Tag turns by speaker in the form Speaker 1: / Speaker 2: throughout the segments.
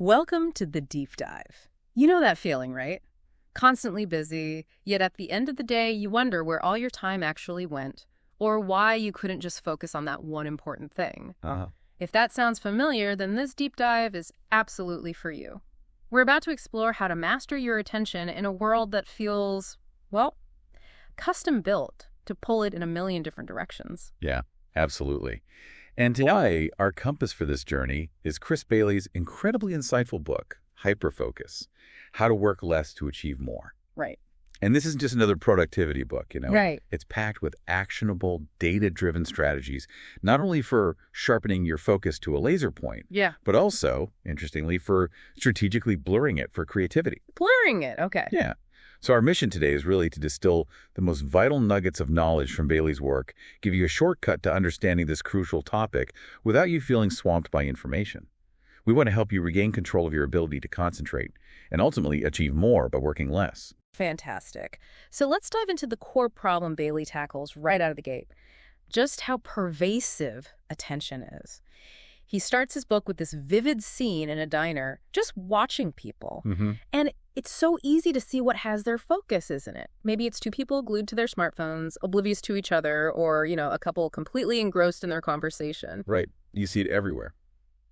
Speaker 1: Welcome to the deep dive. You know that feeling, right? Constantly busy, yet at the end of the day, you wonder where all your time actually went, or why you couldn't just focus on that one important thing. If that sounds familiar, then this deep dive is absolutely for you. We're about to explore how to master your attention in a world that feels, well, custom-built to pull it in a million different directions.
Speaker 2: Yeah, absolutely. And today, our compass for this journey is Chris Bailey's incredibly insightful book, Hyperfocus, How to Work Less to Achieve More.
Speaker 1: Right.
Speaker 2: And this isn't just another productivity book,
Speaker 1: Right.
Speaker 2: It's packed with actionable, data-driven strategies, not only for sharpening your focus to a laser point, but also, interestingly, for strategically blurring it for creativity.
Speaker 1: Blurring it, okay.
Speaker 2: Yeah. So our mission today is really to distill the most vital nuggets of knowledge from Bailey's work, give you a shortcut to understanding this crucial topic without you feeling swamped by information. We want to help you regain control of your ability to concentrate and ultimately achieve more by working less.
Speaker 1: Fantastic. So let's dive into the core problem Bailey tackles right out of the gate. Just how pervasive attention is. He starts his book with this vivid scene in a diner, just watching people. And it's so easy to see what has their focus, isn't it? Maybe it's two people glued to their smartphones, oblivious to each other, or, a couple completely engrossed in their conversation.
Speaker 2: Right. You see it everywhere.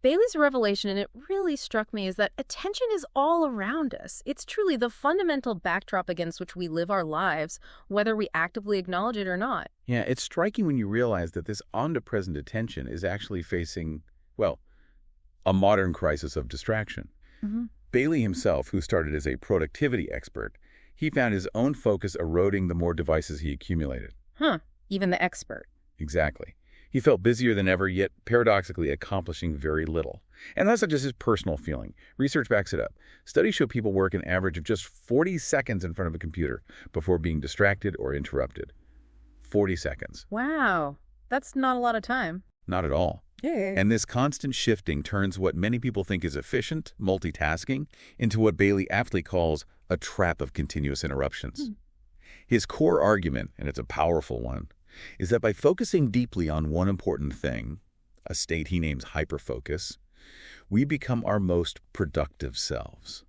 Speaker 1: Bailey's revelation, and it really struck me, is that attention is all around us. It's truly the fundamental backdrop against which we live our lives, whether we actively acknowledge it or not.
Speaker 2: Yeah, it's striking when you realize that this omnipresent attention is actually facing, well, a modern crisis of distraction. Bailey himself, who started as a productivity expert, he found his own focus eroding the more devices he accumulated.
Speaker 1: Even the expert.
Speaker 2: Exactly. He felt busier than ever, yet paradoxically accomplishing very little. And that's not just his personal feeling. Research backs it up. Studies show people work an average of just 40 seconds in front of a computer before being distracted or interrupted. 40 seconds.
Speaker 1: Wow. That's not a lot of time.
Speaker 2: Not at all.
Speaker 1: Yeah.
Speaker 2: And this constant shifting turns what many people think is efficient, multitasking, into what Bailey aptly calls a trap of continuous interruptions. His core argument, and it's a powerful one, is that by focusing deeply on one important thing, a state he names hyperfocus, we become our most productive selves.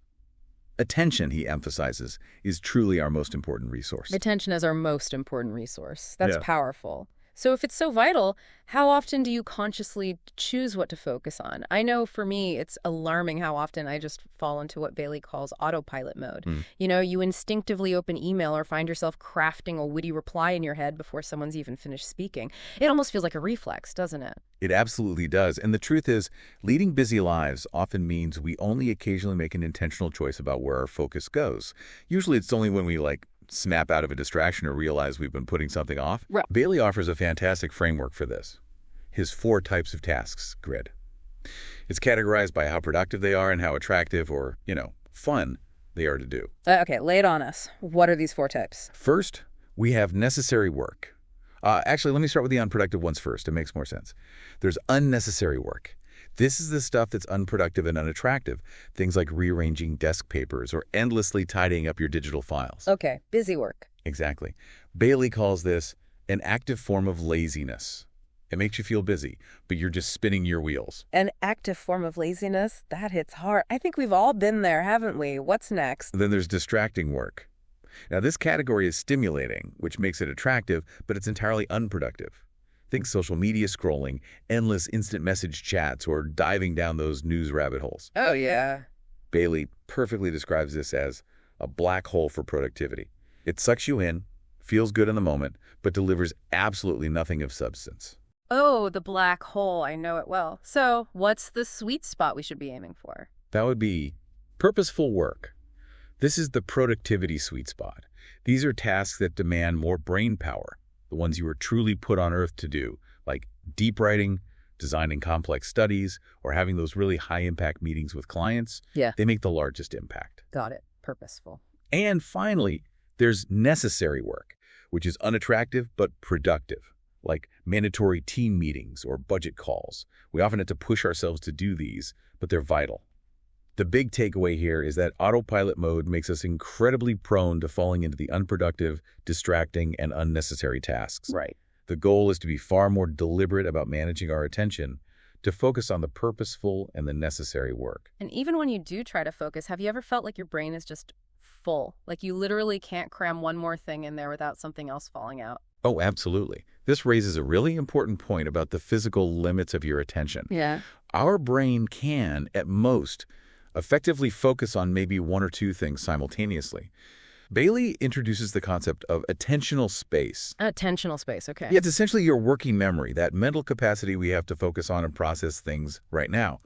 Speaker 2: Attention, he emphasizes, is truly our most important resource.
Speaker 1: Attention is our most important resource. That's
Speaker 2: Yeah.
Speaker 1: powerful. So if it's so vital, how often do you consciously choose what to focus on? I know for me, it's alarming how often I just fall into what Bailey calls autopilot mode. You instinctively open email or find yourself crafting a witty reply in your head before someone's even finished speaking. It almost feels like a reflex, doesn't it?
Speaker 2: It absolutely does. And the truth is, leading busy lives often means we only occasionally make an intentional choice about where our focus goes. Usually it's only when we snap out of a distraction or realize we've been putting something off.
Speaker 1: Right.
Speaker 2: Bailey offers a fantastic framework for this. His 4 types of tasks grid. It's categorized by how productive they are and how attractive or, fun they are to do.
Speaker 1: Okay, lay it on us. What are these 4 types?
Speaker 2: First, we have necessary work. Actually, let me start with the unproductive ones first. It makes more sense. There's unnecessary work. This is the stuff that's unproductive and unattractive. Things like rearranging desk papers or endlessly tidying up your digital files.
Speaker 1: Okay, busy work.
Speaker 2: Exactly. Bailey calls this an active form of laziness. It makes you feel busy, but you're just spinning your wheels.
Speaker 1: An active form of laziness? That hits hard. I think we've all been there, haven't we? What's next?
Speaker 2: Then there's distracting work. Now, this category is stimulating, which makes it attractive, but it's entirely unproductive. Think social media scrolling, endless instant message chats, or diving down those news rabbit holes.
Speaker 1: Oh, yeah.
Speaker 2: Bailey perfectly describes this as a black hole for productivity. It sucks you in, feels good in the moment, but delivers absolutely nothing of substance.
Speaker 1: Oh, the black hole. I know it well. So what's the sweet spot we should be aiming for?
Speaker 2: That would be purposeful work. This is the productivity sweet spot. These are tasks that demand more brain power, the ones you were truly put on earth to do, like deep writing, designing complex studies, or having those really high-impact meetings with clients.
Speaker 1: Yeah.
Speaker 2: They make the largest impact.
Speaker 1: Got it. Purposeful.
Speaker 2: And finally, there's necessary work, which is unattractive but productive, like mandatory team meetings or budget calls. We often have to push ourselves to do these, but they're vital. The big takeaway here is that autopilot mode makes us incredibly prone to falling into the unproductive, distracting, and unnecessary tasks.
Speaker 1: Right.
Speaker 2: The goal is to be far more deliberate about managing our attention, to focus on the purposeful and the necessary work.
Speaker 1: And even when you do try to focus, have you ever felt like your brain is just full? Like you literally can't cram one more thing in there without something else falling out?
Speaker 2: Oh, absolutely. This raises a really important point about the physical limits of your attention.
Speaker 1: Yeah.
Speaker 2: Our brain can, at most, effectively focus on maybe one or two things simultaneously. Bailey introduces the concept of attentional space.
Speaker 1: Attentional space, okay.
Speaker 2: Yeah, it's essentially your working memory, that mental capacity we have to focus on and process things right now.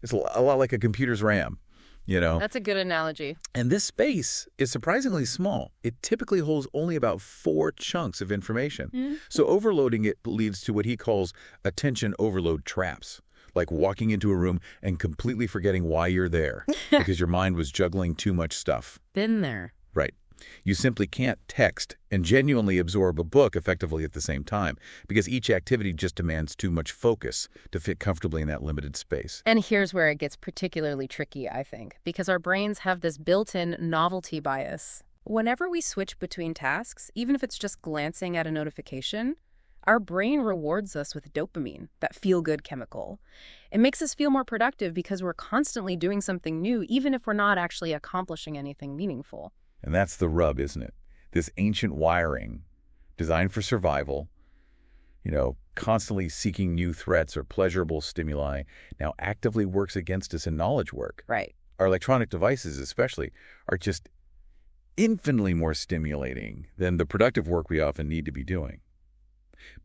Speaker 2: It's a lot like a computer's RAM, you know?
Speaker 1: That's a good analogy.
Speaker 2: And this space is surprisingly small. It typically holds only about 4 chunks of information. So overloading it leads to what he calls attention overload traps, like walking into a room and completely forgetting why you're there because your mind was juggling too much stuff.
Speaker 1: Been there.
Speaker 2: Right. You simply can't text and genuinely absorb a book effectively at the same time because each activity just demands too much focus to fit comfortably in that limited space.
Speaker 1: And here's where it gets particularly tricky, I think, because our brains have this built-in novelty bias. Whenever we switch between tasks, even if it's just glancing at a notification, our brain rewards us with dopamine, that feel-good chemical. It makes us feel more productive because we're constantly doing something new, even if we're not actually accomplishing anything meaningful.
Speaker 2: And that's the rub, isn't it? This ancient wiring, designed for survival, constantly seeking new threats or pleasurable stimuli, now actively works against us in knowledge work.
Speaker 1: Right.
Speaker 2: Our electronic devices especially are just infinitely more stimulating than the productive work we often need to be doing.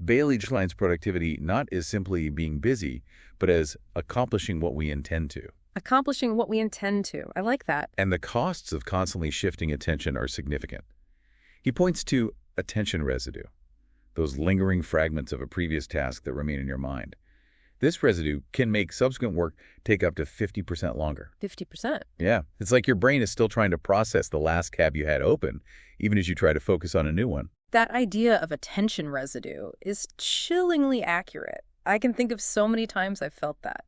Speaker 2: Bailey defines productivity not as simply being busy, but as accomplishing what we intend to.
Speaker 1: Accomplishing what we intend to. I like that.
Speaker 2: And the costs of constantly shifting attention are significant. He points to attention residue, those lingering fragments of a previous task that remain in your mind. This residue can make subsequent work take up to 50% longer.
Speaker 1: 50%?
Speaker 2: Yeah. It's like your brain is still trying to process the last tab you had open, even as you try to focus on a new one.
Speaker 1: That idea of attention residue is chillingly accurate. I can think of so many times I've felt that.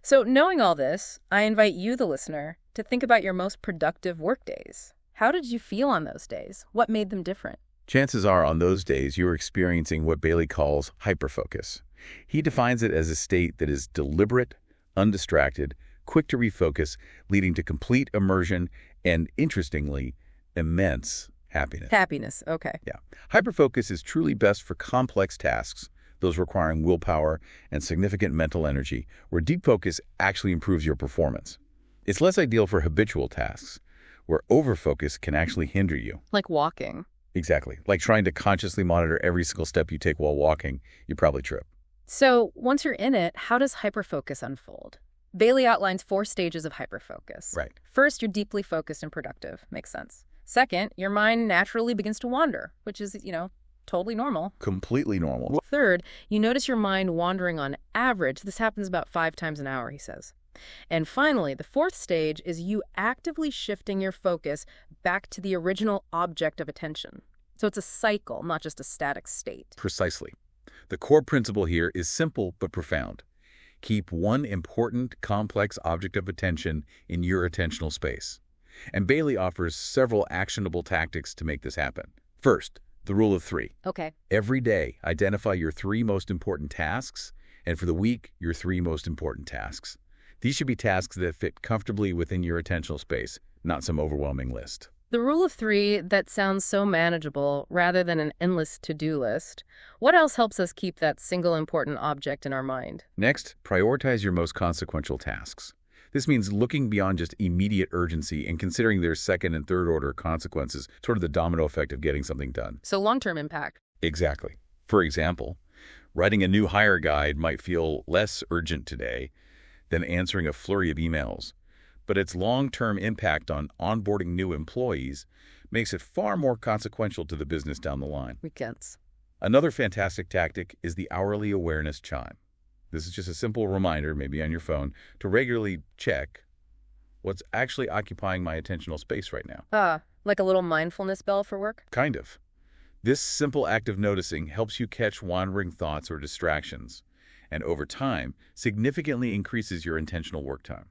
Speaker 1: So knowing all this, I invite you, the listener, to think about your most productive work days. How did you feel on those days? What made them different?
Speaker 2: Chances are on those days you're experiencing what Bailey calls hyperfocus. He defines it as a state that is deliberate, undistracted, quick to refocus, leading to complete immersion and, interestingly, immense happiness.
Speaker 1: Happiness, okay.
Speaker 2: Yeah. Hyperfocus is truly best for complex tasks, those requiring willpower and significant mental energy, where deep focus actually improves your performance. It's less ideal for habitual tasks, where overfocus can actually hinder you.
Speaker 1: Like walking.
Speaker 2: Exactly. Like trying to consciously monitor every single step you take while walking, you probably trip.
Speaker 1: So once you're in it, how does hyperfocus unfold? Bailey outlines 4 stages of hyperfocus.
Speaker 2: Right.
Speaker 1: First, you're deeply focused and productive. Makes sense. Second, your mind naturally begins to wander, which is, totally normal.
Speaker 2: Completely normal.
Speaker 1: Third, you notice your mind wandering on average. This happens about 5 times an hour, he says. And finally, the 4th stage is you actively shifting your focus back to the original object of attention. So it's a cycle, not just a static state.
Speaker 2: Precisely. The core principle here is simple but profound. Keep one important, complex object of attention in your attentional space. And Bailey offers several actionable tactics to make this happen. First, the rule of 3.
Speaker 1: Okay.
Speaker 2: Every day, identify your 3 most important tasks, and for the week, your 3 most important tasks. These should be tasks that fit comfortably within your attentional space, not some overwhelming list.
Speaker 1: The rule of 3, that sounds so manageable rather than an endless to-do list. What else helps us keep that single important object in our mind?
Speaker 2: Next, prioritize your most consequential tasks. This means looking beyond just immediate urgency and considering their second and third order consequences, sort of the domino effect of getting something done.
Speaker 1: So long-term impact.
Speaker 2: Exactly. For example, writing a new hire guide might feel less urgent today than answering a flurry of emails, but its long-term impact on onboarding new employees makes it far more consequential to the business down the line.
Speaker 1: Weekends.
Speaker 2: Another fantastic tactic is the hourly awareness chime. This is just a simple reminder, maybe on your phone, to regularly check what's actually occupying my attentional space right now.
Speaker 1: Like a little mindfulness bell for work?
Speaker 2: Kind of. This simple act of noticing helps you catch wandering thoughts or distractions, and over time, significantly increases your intentional work time.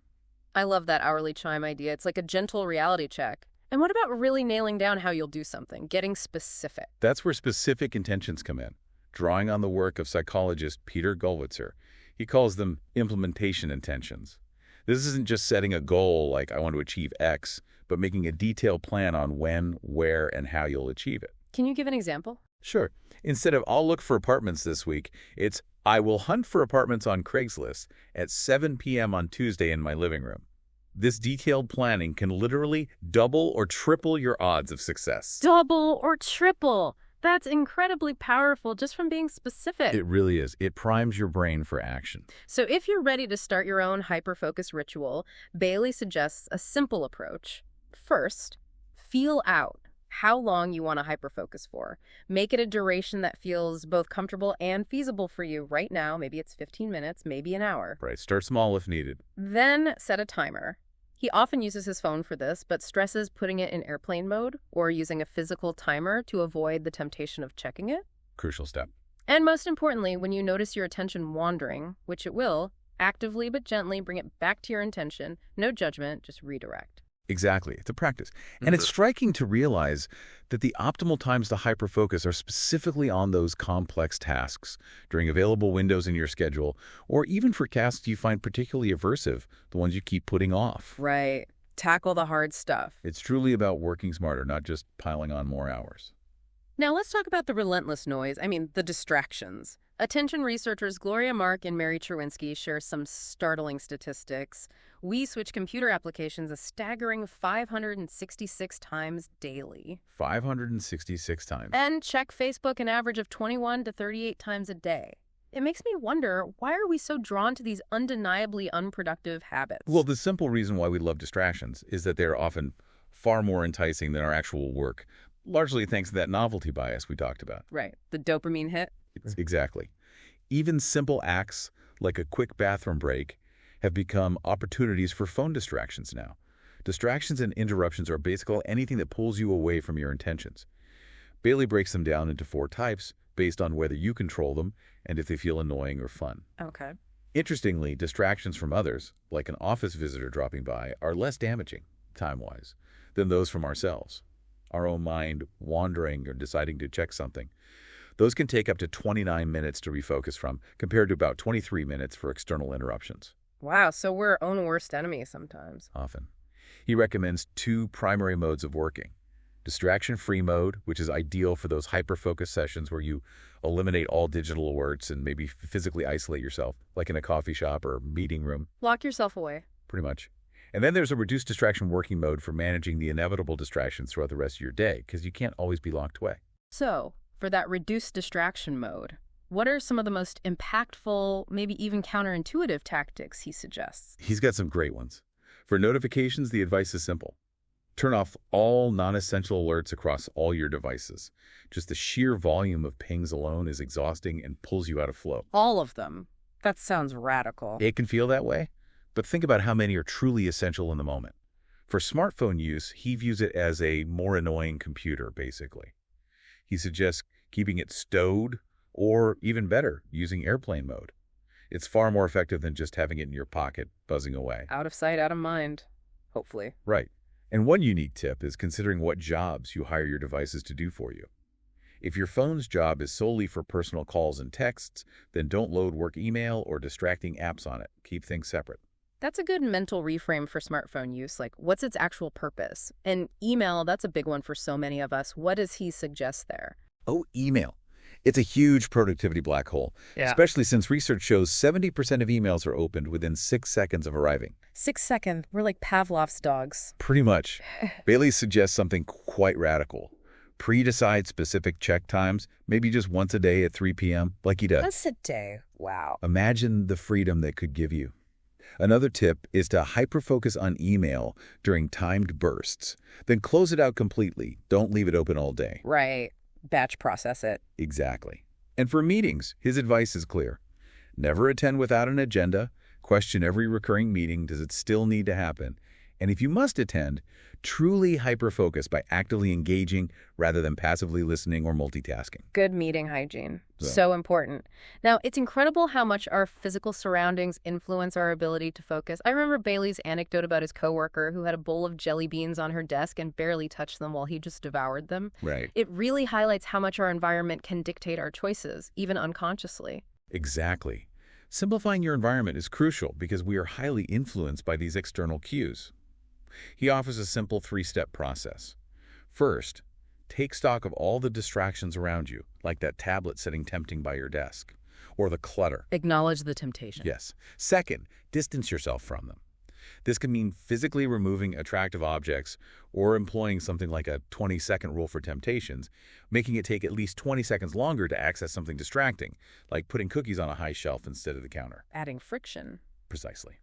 Speaker 1: I love that hourly chime idea. It's like a gentle reality check. And what about really nailing down how you'll do something, getting specific?
Speaker 2: That's where specific intentions come in. Drawing on the work of psychologist Peter Gollwitzer, He calls them implementation intentions. This isn't just setting a goal like I want to achieve X, but making a detailed plan on when, where, and how you'll achieve it.
Speaker 1: Can you give an example?
Speaker 2: Sure. Instead of I'll look for apartments this week, it's I will hunt for apartments on Craigslist at 7 p.m. on Tuesday in my living room. This detailed planning can literally double or triple your odds of success.
Speaker 1: Double or triple. That's incredibly powerful just from being specific.
Speaker 2: It really is. It primes your brain for action.
Speaker 1: So if you're ready to start your own hyperfocus ritual, Bailey suggests a simple approach. First, feel out how long you want to hyperfocus for. Make it a duration that feels both comfortable and feasible for you right now. Maybe it's 15 minutes, maybe an hour.
Speaker 2: Right. Start small if needed.
Speaker 1: Then set a timer. He often uses his phone for this, but stresses putting it in airplane mode or using a physical timer to avoid the temptation of checking it.
Speaker 2: Crucial step.
Speaker 1: And most importantly, when you notice your attention wandering, which it will, actively but gently bring it back to your intention. No judgment, just redirect.
Speaker 2: Exactly. It's a practice. And it's striking to realize that the optimal times to hyperfocus are specifically on those complex tasks, during available windows in your schedule, or even for tasks you find particularly aversive, the ones you keep putting off.
Speaker 1: Right. Tackle the hard stuff.
Speaker 2: It's truly about working smarter, not just piling on more hours.
Speaker 1: Now let's talk about the relentless noise. The distractions. Attention researchers Gloria Mark and Mary Cherwinski share some startling statistics. We switch computer applications a staggering 566 times daily.
Speaker 2: 566 times.
Speaker 1: And check Facebook an average of 21 to 38 times a day. It makes me wonder, why are we so drawn to these undeniably unproductive habits?
Speaker 2: Well, the simple reason why we love distractions is that they're often far more enticing than our actual work, largely thanks to that novelty bias we talked about.
Speaker 1: Right. The dopamine hit.
Speaker 2: Exactly. Even simple acts like a quick bathroom break have become opportunities for phone distractions now. Distractions and interruptions are basically anything that pulls you away from your intentions. Bailey breaks them down into 4 types based on whether you control them and if they feel annoying or fun.
Speaker 1: Okay.
Speaker 2: Interestingly, distractions from others, like an office visitor dropping by, are less damaging, time-wise, than those from ourselves. Our own mind wandering or deciding to check something. Those can take up to 29 minutes to refocus from, compared to about 23 minutes for external interruptions.
Speaker 1: Wow, so we're our own worst enemy sometimes.
Speaker 2: Often. He recommends 2 primary modes of working. Distraction-free mode, which is ideal for those hyper-focus sessions where you eliminate all digital alerts and maybe physically isolate yourself, like in a coffee shop or meeting room.
Speaker 1: Lock yourself away.
Speaker 2: Pretty much. And then there's a reduced distraction working mode for managing the inevitable distractions throughout the rest of your day, because you can't always be locked away.
Speaker 1: So, for that reduced distraction mode, what are some of the most impactful, maybe even counterintuitive tactics he suggests?
Speaker 2: He's got some great ones. For notifications, the advice is simple. Turn off all non-essential alerts across all your devices. Just the sheer volume of pings alone is exhausting and pulls you out of flow.
Speaker 1: All of them? That sounds radical.
Speaker 2: It can feel that way, but think about how many are truly essential in the moment. For smartphone use, he views it as a more annoying computer, basically. He suggests keeping it stowed, or even better, using airplane mode. It's far more effective than just having it in your pocket, buzzing away.
Speaker 1: Out of sight, out of mind, hopefully.
Speaker 2: Right. And one unique tip is considering what jobs you hire your devices to do for you. If your phone's job is solely for personal calls and texts, then don't load work email or distracting apps on it. Keep things separate.
Speaker 1: That's a good mental reframe for smartphone use. Like, what's its actual purpose? And email, that's a big one for so many of us. What does he suggest there?
Speaker 2: Oh, email. It's a huge productivity black hole, especially since research shows 70% of emails are opened within 6 seconds of arriving.
Speaker 1: 6 seconds. We're like Pavlov's dogs.
Speaker 2: Pretty much. Bailey suggests something quite radical. Pre-decide specific check times, maybe just once a day at 3 p.m., like he does.
Speaker 1: Once a day. Wow.
Speaker 2: Imagine the freedom that could give you. Another tip is to hyperfocus on email during timed bursts. Then close it out completely. Don't leave it open all day.
Speaker 1: Right. Batch process it.
Speaker 2: Exactly. And for meetings, his advice is clear. Never attend without an agenda. Question every recurring meeting. Does it still need to happen? And if you must attend, truly hyperfocus by actively engaging rather than passively listening or multitasking.
Speaker 1: Good meeting hygiene. So important. Now, it's incredible how much our physical surroundings influence our ability to focus. I remember Bailey's anecdote about his coworker who had a bowl of jelly beans on her desk and barely touched them while he just devoured them.
Speaker 2: Right.
Speaker 1: It really highlights how much our environment can dictate our choices, even unconsciously.
Speaker 2: Exactly. Simplifying your environment is crucial because we are highly influenced by these external cues. He offers a simple three-step process. First, take stock of all the distractions around you, like that tablet sitting tempting by your desk, or the clutter.
Speaker 1: Acknowledge the temptation.
Speaker 2: Yes. Second, distance yourself from them. This can mean physically removing attractive objects or employing something like a 20-second rule for temptations, making it take at least 20 seconds longer to access something distracting, like putting cookies on a high shelf instead of the counter.
Speaker 1: Adding friction.
Speaker 2: Precisely.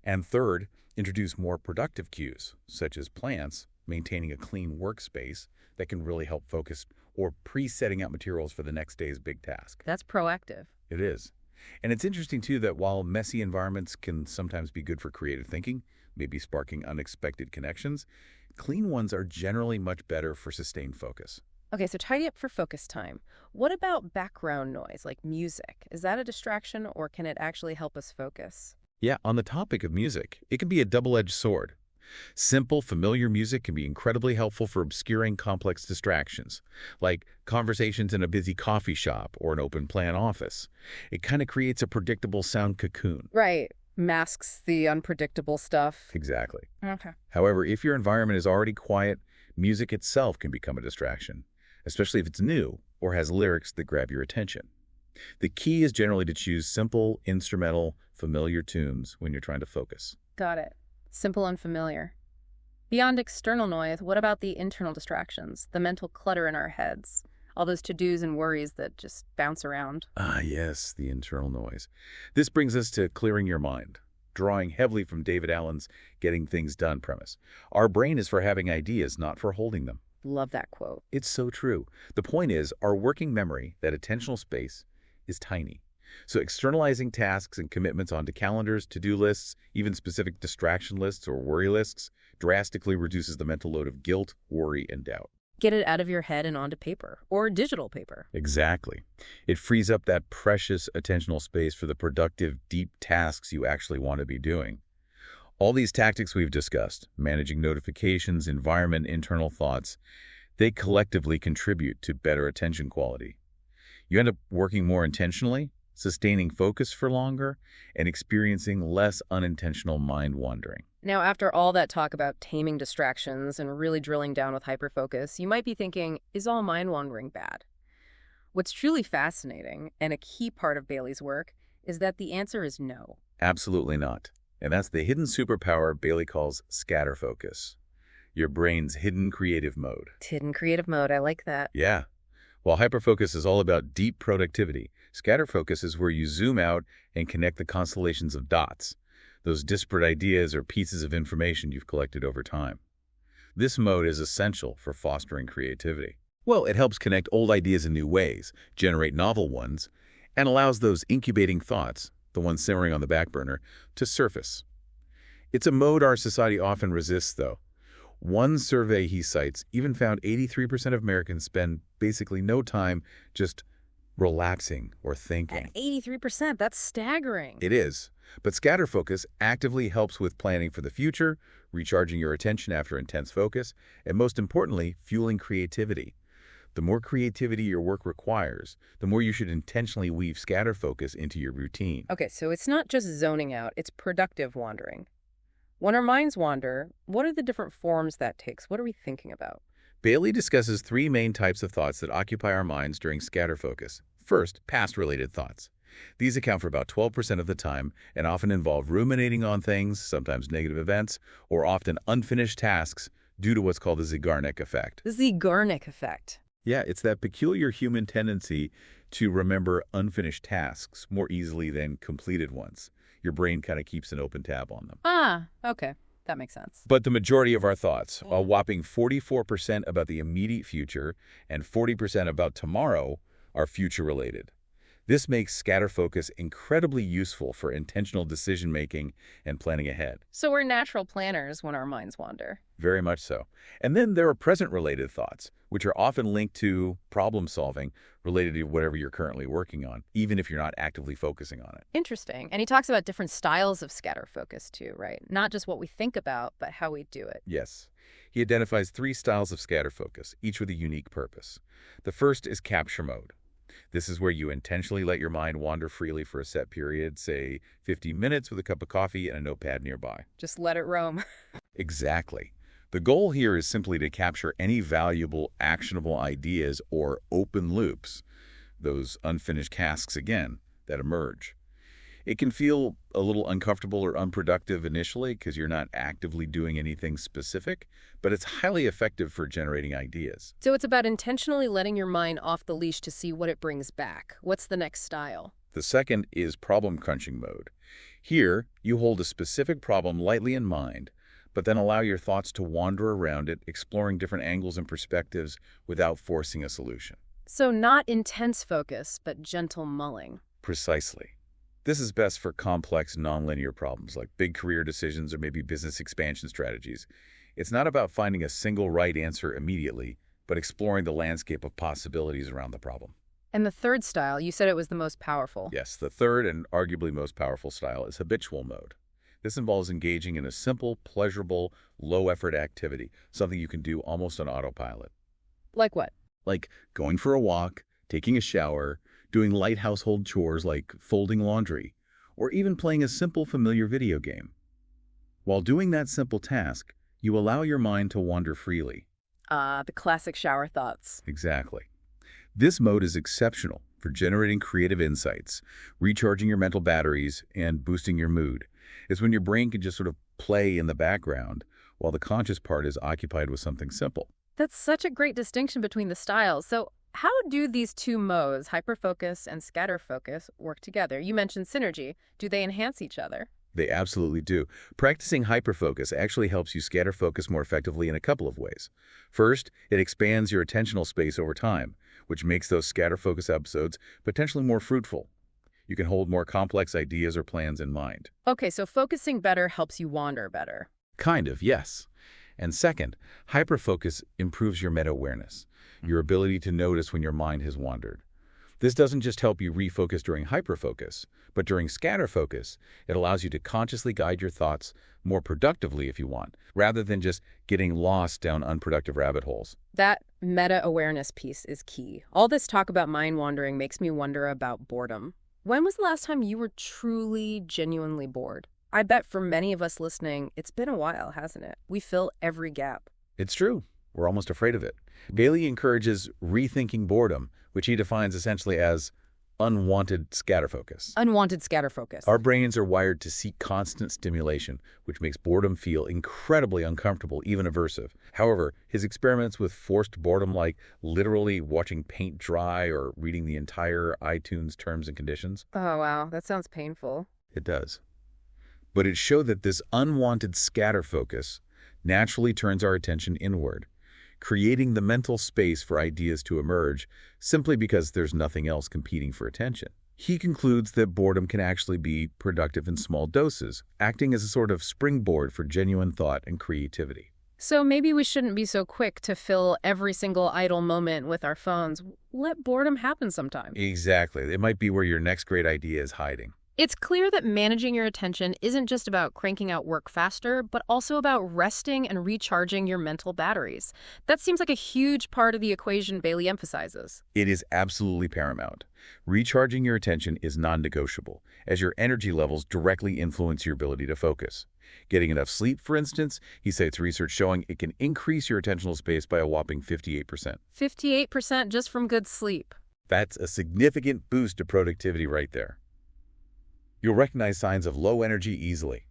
Speaker 2: And third, introduce more productive cues, such as plants, maintaining a clean workspace that can really help focus, or pre-setting out materials for the next day's big task.
Speaker 1: That's proactive.
Speaker 2: It is. And it's interesting, too, that while messy environments can sometimes be good for creative thinking, maybe sparking unexpected connections, clean ones are generally much better for sustained focus.
Speaker 1: Okay, so tidy up for focus time. What about background noise, like music? Is that a distraction, or can it actually help us focus?
Speaker 2: Yeah, on the topic of music, it can be a double-edged sword. Simple, familiar music can be incredibly helpful for obscuring complex distractions, like conversations in a busy coffee shop or an open-plan office. It kind of creates a predictable sound cocoon.
Speaker 1: Right. Masks the unpredictable stuff.
Speaker 2: Exactly.
Speaker 1: Okay.
Speaker 2: However, if your environment is already quiet, music itself can become a distraction, especially if it's new or has lyrics that grab your attention. The key is generally to choose simple, instrumental, familiar tunes when you're trying to focus.
Speaker 1: Got it. Simple and familiar. Beyond external noise, what about the internal distractions, the mental clutter in our heads, all those to-dos and worries that just bounce around?
Speaker 2: Ah, yes, the internal noise. This brings us to clearing your mind, drawing heavily from David Allen's getting things done premise. Our brain is for having ideas, not for holding them.
Speaker 1: Love that quote.
Speaker 2: It's so true. The point is, our working memory, that attentional space, is tiny. So externalizing tasks and commitments onto calendars, to-do lists, even specific distraction lists or worry lists, drastically reduces the mental load of guilt, worry, and doubt.
Speaker 1: Get it out of your head and onto paper, or digital paper.
Speaker 2: Exactly. It frees up that precious attentional space for the productive, deep tasks you actually want to be doing. All these tactics we've discussed, managing notifications, environment, internal thoughts, they collectively contribute to better attention quality. You end up working more intentionally, sustaining focus for longer, and experiencing less unintentional mind wandering.
Speaker 1: Now, after all that talk about taming distractions and really drilling down with hyperfocus, you might be thinking, is all mind wandering bad? What's truly fascinating, and a key part of Bailey's work, is that the answer is no.
Speaker 2: Absolutely not. And that's the hidden superpower Bailey calls scatter focus, your brain's hidden creative mode.
Speaker 1: Hidden creative mode, I like that.
Speaker 2: Yeah. While hyperfocus is all about deep productivity, scatter focus is where you zoom out and connect the constellations of dots, those disparate ideas or pieces of information you've collected over time. This mode is essential for fostering creativity. Well, it helps connect old ideas in new ways, generate novel ones, and allows those incubating thoughts, the ones simmering on the back burner, to surface. It's a mode our society often resists, though. One survey he cites even found 83% of Americans spend basically no time just relaxing or thinking.
Speaker 1: At 83%, that's staggering.
Speaker 2: It is. But scatter focus actively helps with planning for the future, recharging your attention after intense focus, and most importantly, fueling creativity. The more creativity your work requires, the more you should intentionally weave scatter focus into your routine.
Speaker 1: Okay, so it's not just zoning out, it's productive wandering. When our minds wander, what are the different forms that takes? What are we thinking about?
Speaker 2: Bailey discusses three main types of thoughts that occupy our minds during scatter focus. First, past-related thoughts. These account for about 12% of the time and often involve ruminating on things, sometimes negative events, or often unfinished tasks due to what's called the Zeigarnik effect.
Speaker 1: The Zeigarnik effect.
Speaker 2: Yeah, it's that peculiar human tendency to remember unfinished tasks more easily than completed ones. Your brain kind of keeps an open tab on them.
Speaker 1: Ah, okay. That makes sense.
Speaker 2: But the majority of our thoughts, a whopping 44% about the immediate future and 40% about tomorrow, are future-related. This makes scatter focus incredibly useful for intentional decision-making and planning ahead.
Speaker 1: So we're natural planners when our minds wander.
Speaker 2: Very much so. And then there are present-related thoughts, which are often linked to problem-solving related to whatever you're currently working on, even if you're not actively focusing on it.
Speaker 1: Interesting. And he talks about different styles of scatter focus too, right? Not just what we think about, but how we do it.
Speaker 2: Yes. He identifies three styles of scatter focus, each with a unique purpose. The first is capture mode. This is where you intentionally let your mind wander freely for a set period, say 50 minutes with a cup of coffee and a notepad nearby.
Speaker 1: Just let it roam.
Speaker 2: Exactly. The goal here is simply to capture any valuable, actionable ideas or open loops, those unfinished tasks again, that emerge. It can feel a little uncomfortable or unproductive initially because you're not actively doing anything specific, but it's highly effective for generating ideas.
Speaker 1: So it's about intentionally letting your mind off the leash to see what it brings back. What's the next style?
Speaker 2: The second is problem crunching mode. Here, you hold a specific problem lightly in mind, but then allow your thoughts to wander around it, exploring different angles and perspectives without forcing a solution.
Speaker 1: So not intense focus, but gentle mulling.
Speaker 2: Precisely. This is best for complex, nonlinear problems like big career decisions or maybe business expansion strategies. It's not about finding a single right answer immediately, but exploring the landscape of possibilities around the problem.
Speaker 1: And the third style, you said it was the most powerful.
Speaker 2: Yes, the third and arguably most powerful style is habitual mode. This involves engaging in a simple, pleasurable, low-effort activity, something you can do almost on autopilot.
Speaker 1: Like what?
Speaker 2: Like going for a walk, taking a shower, doing light household chores like folding laundry, or even playing a simple familiar video game. While doing that simple task, you allow your mind to wander freely.
Speaker 1: The classic shower thoughts.
Speaker 2: Exactly. This mode is exceptional for generating creative insights, recharging your mental batteries, and boosting your mood. It's when your brain can just sort of play in the background while the conscious part is occupied with something simple.
Speaker 1: That's such a great distinction between the styles. So how do these two modes, hyperfocus and scatterfocus, work together? You mentioned synergy. Do they enhance each other?
Speaker 2: They absolutely do. Practicing hyperfocus actually helps you scatter focus more effectively in a couple of ways. First, it expands your attentional space over time, which makes those scatter focus episodes potentially more fruitful. You can hold more complex ideas or plans in mind.
Speaker 1: Okay, so focusing better helps you wander better.
Speaker 2: Kind of, yes. And second, hyperfocus improves your meta-awareness, your ability to notice when your mind has wandered. This doesn't just help you refocus during hyperfocus, but during scatterfocus, it allows you to consciously guide your thoughts more productively if you want, rather than just getting lost down unproductive rabbit holes.
Speaker 1: That meta-awareness piece is key. All this talk about mind wandering makes me wonder about boredom. When was the last time you were truly, genuinely bored? I bet for many of us listening, it's been a while, hasn't it? We fill every gap.
Speaker 2: It's true. We're almost afraid of it. Bailey encourages rethinking boredom, which he defines essentially as unwanted scatterfocus.
Speaker 1: Unwanted scatterfocus.
Speaker 2: Our brains are wired to seek constant stimulation, which makes boredom feel incredibly uncomfortable, even aversive. However, his experiments with forced boredom, like literally watching paint dry or reading the entire iTunes terms and conditions.
Speaker 1: Oh, wow. That sounds painful.
Speaker 2: It does. But it showed that this unwanted scatterfocus naturally turns our attention inward, creating the mental space for ideas to emerge simply because there's nothing else competing for attention. He concludes that boredom can actually be productive in small doses, acting as a sort of springboard for genuine thought and creativity.
Speaker 1: So maybe we shouldn't be so quick to fill every single idle moment with our phones. Let boredom happen sometime.
Speaker 2: Exactly. It might be where your next great idea is hiding.
Speaker 1: It's clear that managing your attention isn't just about cranking out work faster, but also about resting and recharging your mental batteries. That seems like a huge part of the equation Bailey emphasizes.
Speaker 2: It is absolutely paramount. Recharging your attention is non-negotiable, as your energy levels directly influence your ability to focus. Getting enough sleep, for instance, he cites research showing it can increase your attentional space by a whopping 58%.
Speaker 1: 58% just from good sleep.
Speaker 2: That's a significant boost to productivity right there. You'll recognize signs of low energy easily.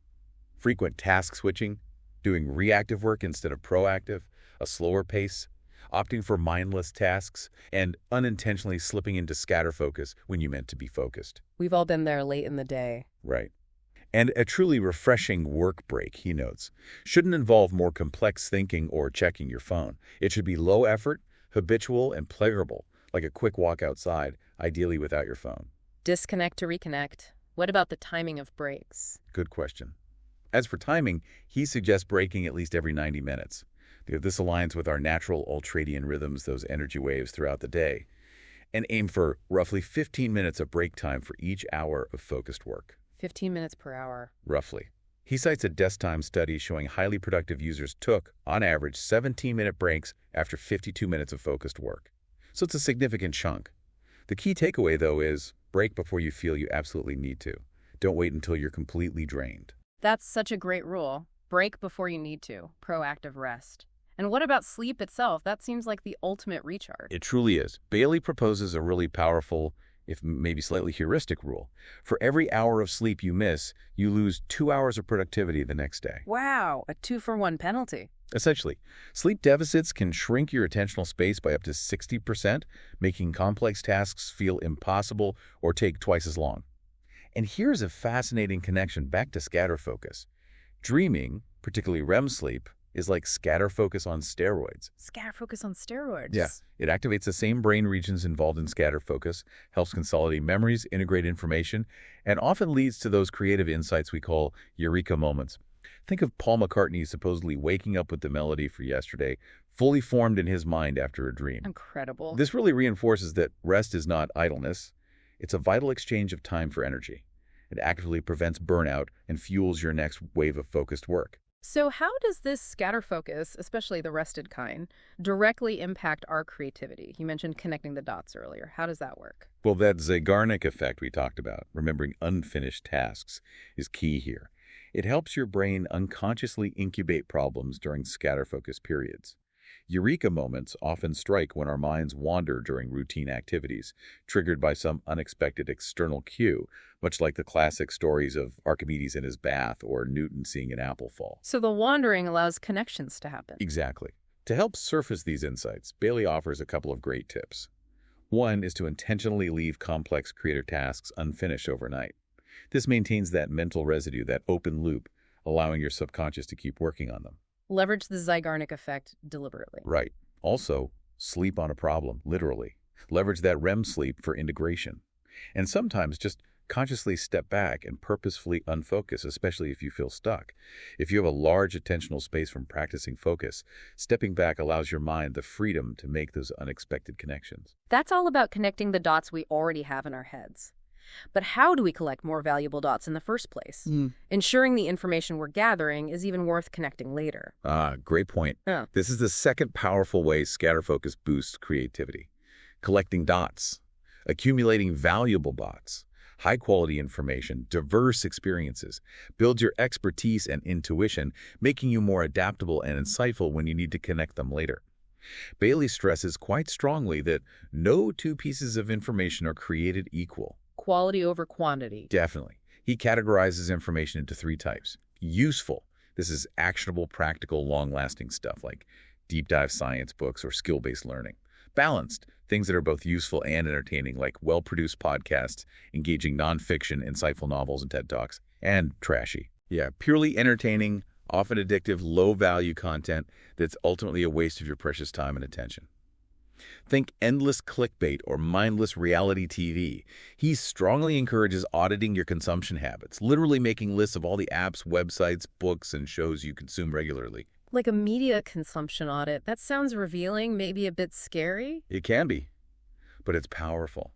Speaker 2: Frequent task switching, doing reactive work instead of proactive, a slower pace, opting for mindless tasks, and unintentionally slipping into scatter focus when you meant to be focused.
Speaker 1: We've all been there late in the day.
Speaker 2: Right. And a truly refreshing work break, he notes, shouldn't involve more complex thinking or checking your phone. It should be low effort, habitual, and pleasurable, like a quick walk outside, ideally without your phone.
Speaker 1: Disconnect to reconnect. What about the timing of breaks?
Speaker 2: Good question. As for timing, he suggests breaking at least every 90 minutes. This aligns with our natural ultradian rhythms, those energy waves throughout the day, and aim for roughly 15 minutes of break time for each hour of focused work.
Speaker 1: 15 minutes per hour.
Speaker 2: Roughly. He cites a desk time study showing highly productive users took, on average, 17-minute breaks after 52 minutes of focused work. So it's a significant chunk. The key takeaway, though, is break before you feel you absolutely need to. Don't wait until you're completely drained.
Speaker 1: That's such a great rule. Break before you need to. Proactive rest. And what about sleep itself? That seems like the ultimate recharge.
Speaker 2: It truly is. Bailey proposes a really powerful, if maybe slightly heuristic rule. For every hour of sleep you miss, you lose 2 hours of productivity the next day.
Speaker 1: Wow, a 2-for-1 penalty.
Speaker 2: Essentially, sleep deficits can shrink your attentional space by up to 60%, making complex tasks feel impossible or take twice as long. And here's a fascinating connection back to scatter focus. Dreaming, particularly REM sleep, is like scatter focus on steroids.
Speaker 1: Scatter focus on steroids.
Speaker 2: Yeah, it activates the same brain regions involved in scatter focus, helps consolidate memories, integrate information, and often leads to those creative insights we call eureka moments. Think of Paul McCartney supposedly waking up with the melody for yesterday, fully formed in his mind after a dream.
Speaker 1: Incredible.
Speaker 2: This really reinforces that rest is not idleness. It's a vital exchange of time for energy. It actively prevents burnout and fuels your next wave of focused work.
Speaker 1: So how does this scatter focus, especially the rested kind, directly impact our creativity? You mentioned connecting the dots earlier. How does that work?
Speaker 2: Well, that Zeigarnik effect we talked about, remembering unfinished tasks, is key here. It helps your brain unconsciously incubate problems during scatter focus periods. Eureka moments often strike when our minds wander during routine activities, triggered by some unexpected external cue, much like the classic stories of Archimedes in his bath or Newton seeing an apple fall.
Speaker 1: So the wandering allows connections to happen.
Speaker 2: Exactly. To help surface these insights, Bailey offers a couple of great tips. One is to intentionally leave complex creative tasks unfinished overnight. This maintains that mental residue, that open loop, allowing your subconscious to keep working on them.
Speaker 1: Leverage the Zeigarnik effect deliberately.
Speaker 2: Right. Also, sleep on a problem, literally. Leverage that REM sleep for integration. And sometimes just consciously step back and purposefully unfocus, especially if you feel stuck. If you have a large attentional space from practicing focus, stepping back allows your mind the freedom to make those unexpected connections.
Speaker 1: That's all about connecting the dots we already have in our heads. But how do we collect more valuable dots in the first place? Ensuring the information we're gathering is even worth connecting later.
Speaker 2: Great point.
Speaker 1: Yeah.
Speaker 2: This is the second powerful way scatter focus boosts creativity. Collecting dots, accumulating valuable dots, high-quality information, diverse experiences, builds your expertise and intuition, making you more adaptable and insightful when you need to connect them later. Bailey stresses quite strongly that no two pieces of information are created equal.
Speaker 1: Quality over quantity.
Speaker 2: Definitely. He categorizes information into 3 types. Useful. This is actionable, practical, long-lasting stuff like deep dive science books or skill-based learning. Balanced. Things that are both useful and entertaining, like well-produced podcasts, engaging nonfiction, insightful novels and TED Talks. And trashy. Yeah, purely entertaining, often addictive, low-value content that's ultimately a waste of your precious time and attention. Think endless clickbait or mindless reality TV. He strongly encourages auditing your consumption habits, literally making lists of all the apps, websites, books, and shows you consume regularly.
Speaker 1: Like a media consumption audit. That sounds revealing, maybe a bit scary.
Speaker 2: It can be, but it's powerful.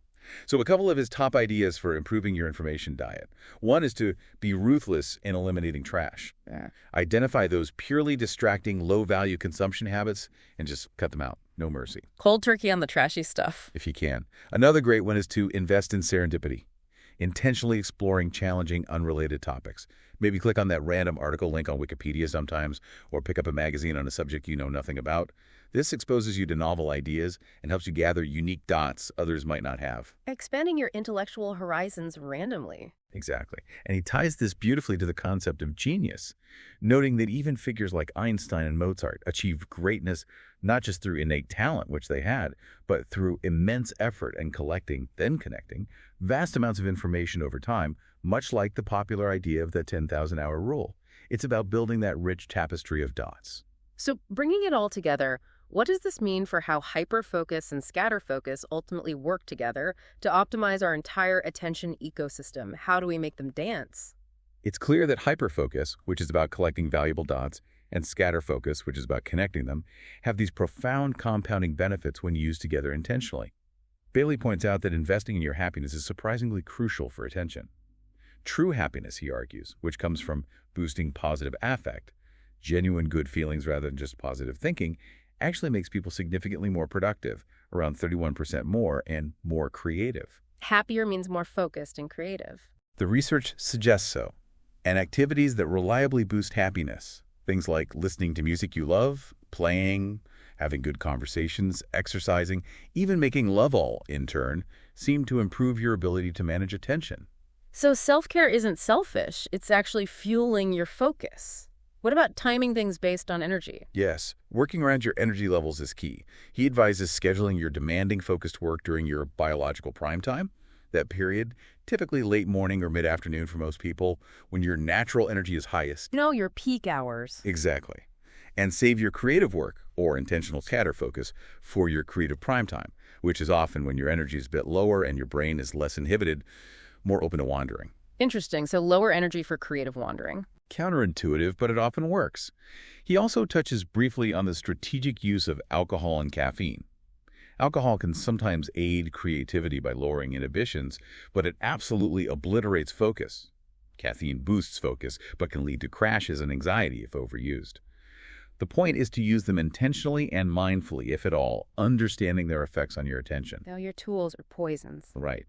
Speaker 2: So a couple of his top ideas for improving your information diet. One is to be ruthless in eliminating trash. Identify those purely distracting, low-value consumption habits and just cut them out. No mercy.
Speaker 1: Cold turkey on the trashy stuff.
Speaker 2: If you can. Another great one is to invest in serendipity, intentionally exploring challenging, unrelated topics. Maybe click on that random article link on Wikipedia sometimes, or pick up a magazine on a subject you know nothing about. This exposes you to novel ideas and helps you gather unique dots others might not have.
Speaker 1: Expanding your intellectual horizons randomly.
Speaker 2: Exactly. And he ties this beautifully to the concept of genius, noting that even figures like Einstein and Mozart achieved greatness not just through innate talent, which they had, but through immense effort and collecting, then connecting, vast amounts of information over time, much like the popular idea of the 10,000-hour rule. It's about building that rich tapestry of dots.
Speaker 1: So bringing it all together, what does this mean for how hyperfocus and scatter focus ultimately work together to optimize our entire attention ecosystem? How do we make them dance?
Speaker 2: It's clear that hyperfocus, which is about collecting valuable dots, and scatter focus, which is about connecting them, have these profound compounding benefits when used together intentionally. Bailey points out that investing in your happiness is surprisingly crucial for attention. True happiness, he argues, which comes from boosting positive affect, genuine good feelings rather than just positive thinking, actually makes people significantly more productive, around 31% more, and more creative.
Speaker 1: Happier means more focused and creative.
Speaker 2: The research suggests so. And activities that reliably boost happiness, things like listening to music you love, playing, having good conversations, exercising, even making love all, in turn, seem to improve your ability to manage attention.
Speaker 1: So self-care isn't selfish, it's actually fueling your focus. What about timing things based on energy?
Speaker 2: Yes, working around your energy levels is key. He advises scheduling your demanding, focused work during your biological prime time, that period, typically late morning or mid-afternoon for most people, when your natural energy is highest.
Speaker 1: Your peak hours.
Speaker 2: Exactly. And save your creative work, or intentional scatter focus, for your creative prime time, which is often when your energy is a bit lower and your brain is less inhibited, more open to wandering.
Speaker 1: Interesting, so lower energy for creative wandering.
Speaker 2: Counterintuitive, but it often works. He also touches briefly on the strategic use of alcohol and caffeine. Alcohol can sometimes aid creativity by lowering inhibitions, but it absolutely obliterates focus. Caffeine boosts focus, but can lead to crashes and anxiety if overused. The point is to use them intentionally and mindfully, if at all, understanding their effects on your attention.
Speaker 1: Now your tools are poisons.
Speaker 2: Right.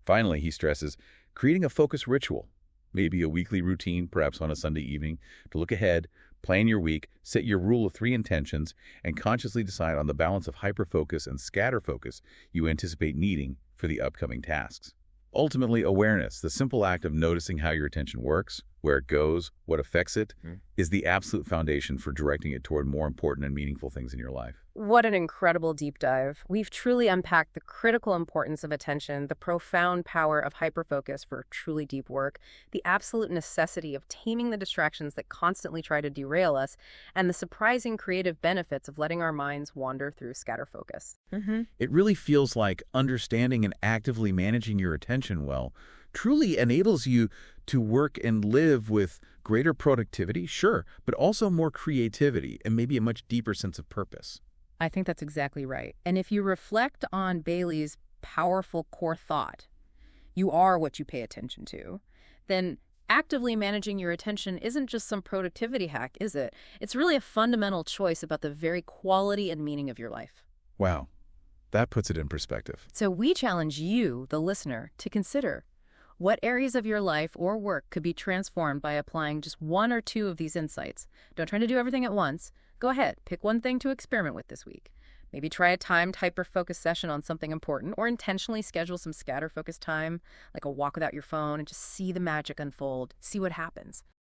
Speaker 2: Finally, he stresses creating a focus ritual, maybe a weekly routine, perhaps on a Sunday evening, to look ahead, plan your week, set your rule of 3 intentions, and consciously decide on the balance of hyperfocus and scatter focus you anticipate needing for the upcoming tasks. Ultimately, awareness, the simple act of noticing how your attention works, where it goes, what affects it, is the absolute foundation for directing it toward more important and meaningful things in your life.
Speaker 1: What an incredible deep dive. We've truly unpacked the critical importance of attention, the profound power of hyperfocus for truly deep work, the absolute necessity of taming the distractions that constantly try to derail us, and the surprising creative benefits of letting our minds wander through scatter focus.
Speaker 2: It really feels like understanding and actively managing your attention well truly enables you to work and live with greater productivity, sure, but also more creativity and maybe a much deeper sense of purpose.
Speaker 1: I think that's exactly right. And if you reflect on Bailey's powerful core thought, you are what you pay attention to, then actively managing your attention isn't just some productivity hack, is it? It's really a fundamental choice about the very quality and meaning of your life.
Speaker 2: Wow, that puts it in perspective.
Speaker 1: So we challenge you, the listener, to consider what areas of your life or work could be transformed by applying just 1 or 2 of these insights. Don't try to do everything at once. Go ahead, pick one thing to experiment with this week. Maybe try a timed hyper-focus session on something important, or intentionally schedule some scatter-focus time, like a walk without your phone, and just see the magic unfold. See what happens.